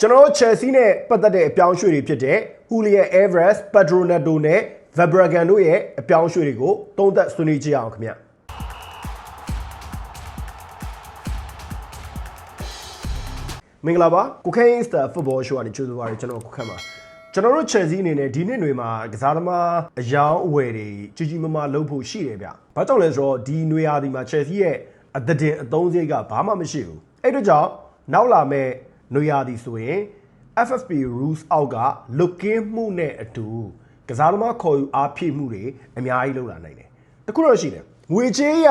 ကျွန်တော် Chelsea နဲ့ပတ်သက်တဲ့အပြောင်းအရွှေ့တွေဖြစ်တဲ့ Julian Alvarez, Pedro Neto နဲ့ Fabregas တို့ရဲ့အပြောင်းအရွှေ့တွေကိုသုံးသပ်ဆွေးနွေးကြရအောင်ခင်ဗျာမင်္ဂလာပါကိုခင်းစတာ football show ကနေကြိုဆိုပါရကျွန်တော်ကိုခန့်ပါကျွန်တော်တို့ Chelsea အနေနဲ့ဒီနှစ်တွေမှာကစားသမားအယောင်းအဝယ်တွေကြီးကြီးမားမားလုပ်ဖို့ရှိတယ်ဗျ။ဘာကြောင့်လဲဆိုတော့ဒီနွေရာသီမှာ Chelsea ရဲ့အသက်အသုံးစရိတ်ကဘာမှမရှိဘူး။အဲ့တို့ကြောင့်နောက်လာမဲ့နွေရာသီဆိုရင် FFP rules အောက်က looking မှုနဲ့အတူကစားသမားခေါ်ယူအားဖြည့်မှုတွေအများကြီးလုပ်လာနိုင်တယ်။တခုတော့ရှိတယ်။ငွေကြေးရ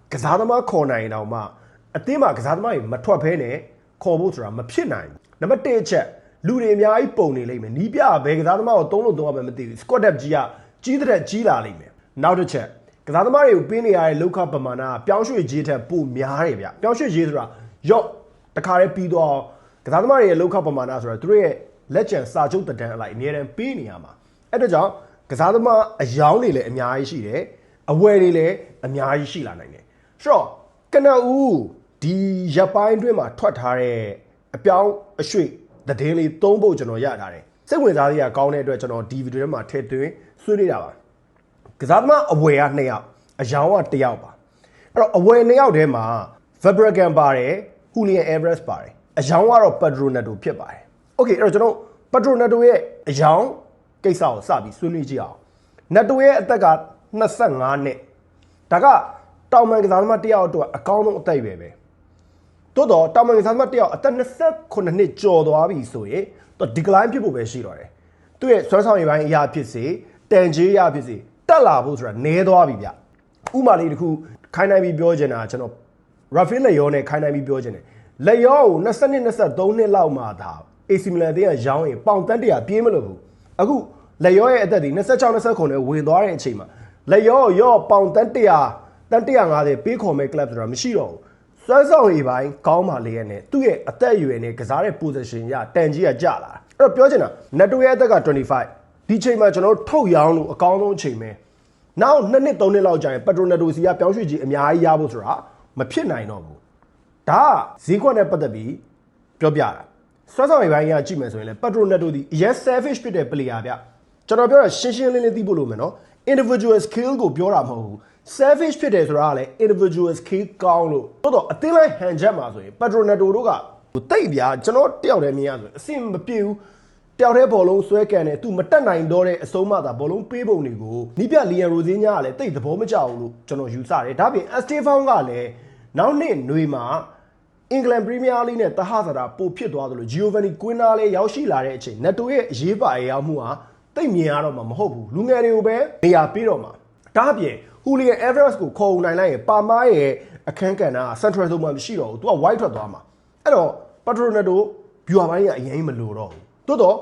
ကစားသမားခေါ်နိုင်တော့မှအသင်းမှာကစားသမားတွေမထွက်ဖဲနဲ့ခေါ်ဖို့ဆိုတာမဖြစ်နိုင်ဘူး။နံပါတ်1အချက်လူတွေအများကြီးပုံနေလိမ့်မယ်နီးပြဘယ်ကစားသမားကိုသုံးလို့သုံးရမယ်မသိဘူး squad depth ကြီးကကြီးတဲ့ကြီးလာလိမ့်မယ်နောက်တစ်ချက်ကစားသမားတွေကိုပေးနေရတဲ့လောက်ခပမာဏပြောင်းရွှေ့ကြီးထက်ပိုများတယ်ဗျပြောင်းရွှေ့ကြီးဆိုတာရော့တခါတည်းပြီးတော့ကစားသမားတွေရဲ့လောက်ခပမာဏဆိုတာသူတို့ရဲ့လက်ကျန်စာချုပ်တန်းအလိုက်အများတန်းပေးနေရမှာအဲ့ဒါကြောင့်ကစားသမားအယောင်းတွေလည်းအများကြီးရှိတယ်အဝယ်တွေလည်းအများကြီးရှိလာနိုင်တယ်ဆိုတော့ကနဦးဒီရပ်ပိုင်းအတွင်းမှာထွက်ထားတဲ့အပြောင်းအရွှေ့တဲ့ဒေးလေးသုံးဖို့ကျွန်တော်ရထားတယ်စိတ်ဝင်စားစရာကောင်းတဲ့အတွက်ကျွန်တော်ဒီဗီဒီယိုထဲမှာထည့်သွင်းဆွေးနွေးတာပါကစားသမားအဝယ်က2ယောက်အယောင်းက1ယောက်ပါအဲ့တော့အဝယ်2ယောက်ထဲမှာ Fabregas ပါတယ် Julian Alvarez ပါတယ်အယောင်းကတော့ Pedro Neto ဖြစ်ပါတယ်โอเคအဲ့တော့ကျွန်တော် Pedro Neto ရဲ့အယောင်းကိစ္စကိုစပြီးဆွေးနွေးကြည့်အောင် Neto ရဲ့အသက်က25နှစ်ဒါကတောင်ပန်ကစားသမား1ယောက်အတွက်အကောင်းဆုံးအသက်ပဲတိုးတော့တောင်ပန်ကစားသမား1ယောက်အသက်29နှစ်ကျော်သွားပြီဆိုရင်တော့ decline ဖြစ်ဖို့ပဲရှိတော့တယ်သူ့ရဲ့ဆွမ်းဆောင်ရည်ပိုင်းအရာဖြစ်စေတန်ကြေးအရာဖြစ်စေတက်လာဖို့ဆိုတာနည်းသွားပြီဗျဥမာလေးတစ်ခုခိုင်းနိုင်ပြီးပြောချင်တာကျွန်တော် Rafael Leao နဲ့ခိုင်းနိုင်ပြီးပြောချင်တယ် Leao ကို22 23နှစ်လောက်မှသာ AC Milan အသင်းကရောင်းရင်ပေါင်တန်း100ပြေးမလို့ဘူးအခု Leao ရဲ့အသက်ဒီ26 29နဲ့ဝင်သွားတဲ့အချိန်မှာ Leao ရော့ပေါင်တန်း100တန်း150ပေးခေါ်မဲ့ club ဆိုတာမရှိတော့ဘူးစွမ်းဆောင်ရည်ပိုင်းကောင်းပါလေရဲ့နဲ့သူ့ရဲ့အသက်အရွယ်နဲ့ကစားတဲ့ position ရတန်ကြီးကကျလာအဲ့တော့ပြောချင်တာ Neto ရဲ့အသက်က25ဒီချိန်မှာကျွန်တော်တို့ထုတ်ရောင်းလို့အကောင်းဆုံးအချိန်ပဲနောက်2နှစ်3နှစ်လောက်ကြာရင် Pedro Neto စီကပြောင်းရွှေ့ကြီးအများကြီးရဖို့ဆိုတာမဖြစ်နိုင်တော့ဘူးဒါကဈေးကွက်နဲ့ပတ်သက်ပြီးပြောပြတာစွမ်းဆောင်ရည်ပိုင်းကကြည့်မယ်ဆိုရင်လည်း Pedro Neto ဒီ yes selfish ဖြစ်တဲ့ player ဗျကျွန်တော်ပြောတာရှင်းရှင်းလင်းလင်းသိဖို့လို့မယ်နော် individual skill ကိုပြောတာမဟုတ်ဘူး selfish ဖြစ်တယ်ဆိုတာကလည်း individual skill ကောင်းလို့တော့အတင်းလိုက်ဟန်ချက်မှာဆိုရင် Pedro Neto တို့ကတိတ်ဗျာကျွန်တော်တယောက်တည်းမြင်ရဆိုအဆင်မပြေဘူးတယောက်တည်းဘောလုံးဆွဲကန်တယ်သူမတက်နိုင်တော့တဲ့အဆုံးမှသာဘောလုံးပေးပုံတွေကိုနီးပြလီယန်ရိုဇင်းညာကလည်းတိတ်သဘောမကျဘူးလို့ကျွန်တော်ယူဆတယ်ဒါပြင် Estefan ကလည်းနောက်နှစ်နွေမှာအင်္ဂလန်ပရီးမီးယားလိနဲ့တဟဆရာပိုဖြစ်သွားသလို Giovanni Quina လည်းရောက်ရှိလာတဲ့အချိန် Neto ရဲ့အရေးပါအရာမှုဟာတိတ်မြင်ရတော့မှာမဟုတ်ဘူးလူငယ်တွေကိုပဲနေရာပေးတော့မှာဒါအပြင် Julian Alvarez ကိုခေါ်နိုင်လိုက်ရင်ပါမားရဲ့အခန်းကဏ္ဍ Central Zone မှာမရှိတော့ဘူးသူက wide ထွက်သွားမှာအဲ့တော့ Pedro Neto ဗျူဟာပိုင်းကအရင်မလိုတော့ဘူးတိုးတော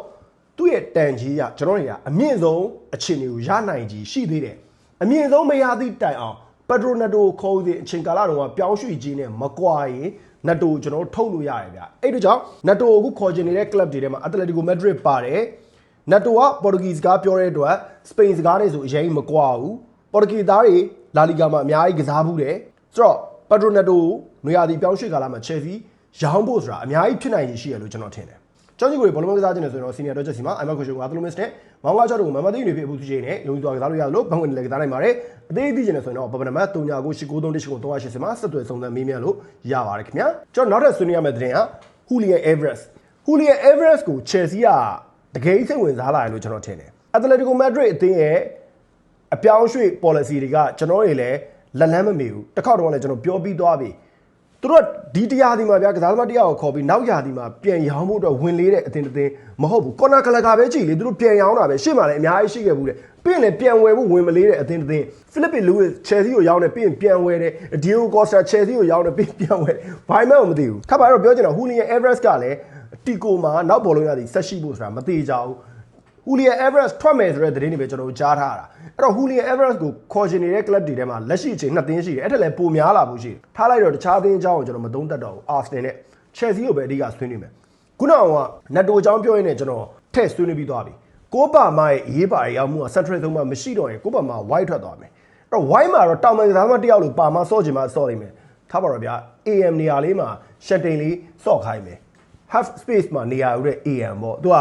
့သူ့ရဲ့တန်ကြီးကကျွန်တော်တွေကအမြင့်ဆုံးအခြေအနေကိုရနိုင်ကြီးရှိသေးတယ်အမြင့်ဆုံးမရသည့်တိုင်အောင် Pedro Neto ကိုခေါ်သည့်အချိန်ကာလတုန်းကပြောင်းရွှေ့ကြီးနဲ့မကွာရင် Neto ကိုကျွန်တော်ထုတ်လို့ရတယ်ဗျအဲ့ဒါကြောင့် Neto ကိုခေါ်ချင်နေတဲ့ club တွေထဲမှာ Atletico Madrid ပါတယ် Neto က Portuguese စကားပြောတဲ့အတွက် Spain စကားနဲ့ဆိုအရင်မကွာဘူးပေါ်တူဂီသားတွေလာလီဂါမှာအများကြီးကစားဘူးတယ်ဆိုတော့ Pedro Neto နွေရာသီပြောင်းရွှေ့ကာလမှာ Chelsea ရောင်းဖို့ဆိုတာအများကြီးဖြစ်နိုင်ရရှိရလို့ကျွန်တော်ထင်တယ်ကျောင်းကြီးကိုဘောလုံးကစားခြင်းနဲ့ဆိုရင်တော့ Senior Dodgers စီမှာ IMAX ကိုငါသလုံးမစ်နဲ့မောင်က6တို့ကိုမမသိနေဖြစ်ဘူးသူချင်းနဲ့လုံသွားကစားလို့ရလို့ဘန်ဝင်လည်းကစားနိုင်ပါတယ်အသေးသေးခြင်းနဲ့ဆိုရင်တော့ပပနမတ်3993389380မှာဆက်သွယ်စုံစမ်းမေးမြန်းလို့ရပါတယ်ခင်ဗျာကျွန်တော်နောက်ထပ်ဆွေးနွေးရမယ့်သတင်းက Julian Alvarez ကို Chelsea ကတကယ်စိတ်ဝင်စားလာတယ်လို့ကျွန်တော်ထင်တယ် Atletico Madrid အသင်းရဲ့အပြောင်းရွှေ့ policy တွေကကျွန်တော်တွေလည်းလက်လန်းမမေဘူးတစ်ခေါက်တော့လည်းကျွန်တော်ပြောပြီးသွားပြီသူတို့ဒီတရားဒီမှာဗျာကစားသမားတရားကိုခေါ်ပြီးနောက်ရာဒီမှာပြန်ရောင်းဖို့အတွက်ဝင်လေးတဲ့အတင်းတင်းမဟုတ်ဘူးကော်နာကလကာပဲကြည့်လေသူတို့ပြန်ရောင်းတာပဲရှေ့မှာလည်းအများကြီးရှိခဲ့ဘူးတဲ့ပြီးရင်လည်းပြန်ဝယ်ဖို့ဝင်မလေးတဲ့အတင်းတင်းဖိလစ်ပင်လူးစ် Chelsea ကိုရောင်းတယ်ပြီးရင်ပြန်ဝယ်တယ်ဒီယိုကော့စတာ Chelsea ကိုရောင်းတယ်ပြီးပြန်ဝယ်ဘာမှမသိဘူးခါပါတော့ပြောချင်တာ Julian Alvarez ကလည်းတီကိုမှာနောက်ဘောလုံးရသည်ဆက်ရှိဖို့ဆိုတာမသေးကြဘူး Julian Alvarez ထွက်မယ်ဆိုတဲ့သတင်းတွေပဲကျွန်တော်ကြားထားတာအဲ့တော့ Julian Alvarez ကိုခေါ်ချင်နေတဲ့ club တွေထဲမှာလက်ရှိအချိန်2သင်းရှိတယ်အဲ့ထက်လည်းပိုများလာဖို့ရှိတယ်ထားလိုက်တော့တခြားသင်းအကြောင်းကိုကျွန်တော်မသုံးသပ်တော့ဘူး Arsenal နဲ့ Chelsea ကိုပဲအဓိကဆွေးနွေးမယ်ခုနက Neto အကြောင်းပြောရင်းနဲ့ကျွန်တော်ထည့်ဆွေးနွေးပြီးသွားပြီကိုပါမာရဲ့ရေးပါရောက်မှုက Central Zone မှာမရှိတော့ရင်ကိုပါမာ wide ထွက်သွားမယ်အဲ့တော့ wide မှာတော့တောင်ပန်ကစားသမားတယောက်လို့ပါမာဆော့ချင်မှဆော့လိမ့်မယ်ထားပါတော့ဗျာ AM နေရာလေးမှာရှက်တိန်လေးဆော့ခိုင်းမယ် half space မှာနေရာယူတဲ့ AM ပေါ့သူက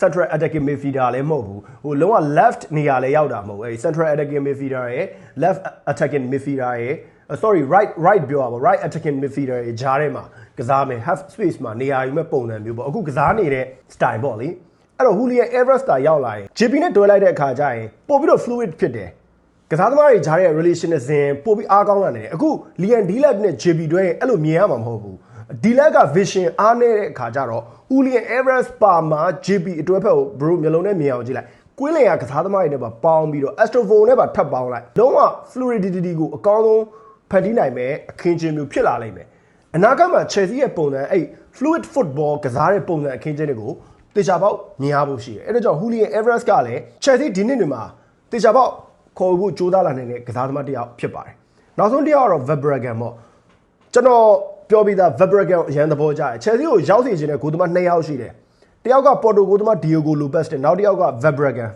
central attacking midfielder လည်းမဟုတ်ဘူးဟိုလုံးဝ left နေရာလည်းရောက်တာမဟုတ်ဘူးအဲဒီ central attacking midfielder ရဲ့ left attacking midfielder ရဲ့ sorry right ပြောပါ right attacking midfielder ရဲ့ဂျားထဲမှာကစားမယ် half space မှာနေရာယူမဲ့ပုံစံမျိုးပေါ့အခုကစားနေတဲ့ style ပေါ့လေအဲ့တော့ Julian Alvarez တာရောက်လာရင် JP နဲ့တွဲလိုက်တဲ့အခါကျရင်ပို့ပြီးတော့ fluid ဖြစ်တယ်ကစားသမားတွေဂျားရဲ့ relationism ပို့ပြီးအားကောင်းလာနေတယ်အခု Liam Delap နဲ့ JP တွဲရင်အဲ့လိုမြင်ရမှာမဟုတ်ဘူး Delap က vision အားနေတဲ့အခါကျတော့ Julian Alvarez ပါမှာ JP အတွဲဖက်ကို bro မျိုးလုံးနဲ့မြင်အောင်ကြည့်လိုက်ကွင်းလင်ကကစားသမားတွေနဲ့ပါပေါင်းပြီးတော့ Astrovol နဲ့ပါထပ်ပေါင်းလိုက်လုံးဝ fluidity ကိုအကောင်းဆုံးဖန်တီးနိုင်မယ်အခင်းချင်းမျိုးဖြစ်လာလိမ့်မယ်အနာဂတ်မှာ Chelsea ရဲ့ပုံစံအဲ့ fluid football ကစားတဲ့ပုံစံအခင်းချင်းတွေကိုတေချာပေါက်မြင်ရဖို့ရှိတယ်အဲ့ဒါကြောင့် Julian Alvarez ကလည်း Chelsea ဒီနှစ်တွေမှာတေချာပေါက်ခေါ်ဖို့ကြိုးစားလာနေတဲ့ကစားသမားတစ်ယောက်ဖြစ်ပါတယ်နောက်ဆုံးတစ်ယောက်ကတော့ Verbruggen ပေါ့ကျွန်တော်ပြောပြီးသား Verbruggen အရန်သဘောကျတယ် Chelsea ကိုရောက်စီခြင်းတဲ့ဂိုးသမား2ယောက်ရှိတယ်တစ်ယောက်က Porto ဂိုးသမား Diogo Lopez နဲ့နောက်တစ်ယောက်က Verbruggen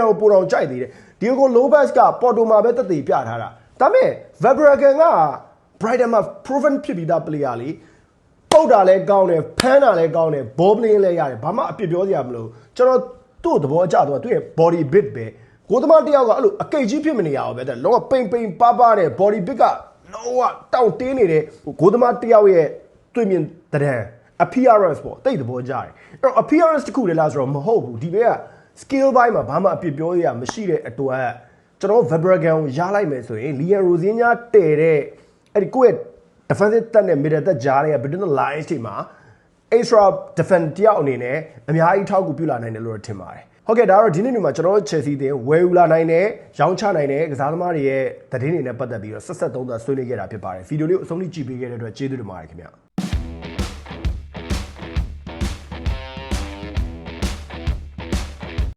ကိုပိုတော်ကြိုက်သေးတယ် Diogo Lopez က Porto မှာပဲတက်တည်ပြထားတာဒါပေမဲ့ Verbruggen က Brighton မှာ proven ဖြစ်ပြီးသား player လေးပုတ်တာလည်းကောင်းတယ်ဖမ်းတာလည်းကောင်းတယ် ball playing လည်းရတယ်ဘာမှအပြစ်ပြောစရာမလိုကျွန်တော်သူ့သဘောကျတော့သူ့ရဲ့ body bit ပဲကိုသမားတယောက်ကအဲ့လိုအကိတ်ကြီးဖြစ်မနေရအောင်ပဲတဲ့လုံးဝပိန်ပါတဲ့ body bit ကလုံးဝတောင့်တင်းနေတဲ့ကိုသမားတယောက်ရဲ့တွေ့မြင်တဲ့ appearance ပေါ့တိတ်သဘောကျတယ်အဲ့တော့ appearance တခုတည်းလားဆိုတော့မဟုတ်ဘူးဒီဘက်က skill ဘိုင်းမှာဘာမှအပြစ်ပြောစရာမရှိတဲ့အတွက်ကျွန်တော် Verbruggen ကိုရလိုက်မယ်ဆိုရင် Liam Rosignol တဲတဲ့အဲ့ဒီကိုယ့်ရဲ့ defensive တက်နဲ့ middle တက်ကြားတွေက between the lines တွေမှာ extra defense တယောက်အနေနဲ့အများကြီးထောက်ကူပြုလာနိုင်တယ်လို့ထင်ပါတယ်ဟုတ်ကဲ့ဒါတော့ဒီနေ့မှာကျွန်တော်တို့ Chelsea တင်ဝယ်ယူလာနိုင်တယ်ရောင်းချနိုင်တယ်ကစားသမားတွေရဲ့သတင်းတွေနဲ့ပတ်သက်ပြီးတော့ဆက်သုံးသပ်ဆွေးနွေးခဲ့တာဖြစ်ပါတယ်ဗီဒီယိုလေးကိုအဆုံးထိကြည့်ပေးခဲ့တဲ့အတွက်ကျေးဇူးတင်ပါတယ်ခင်ဗျာ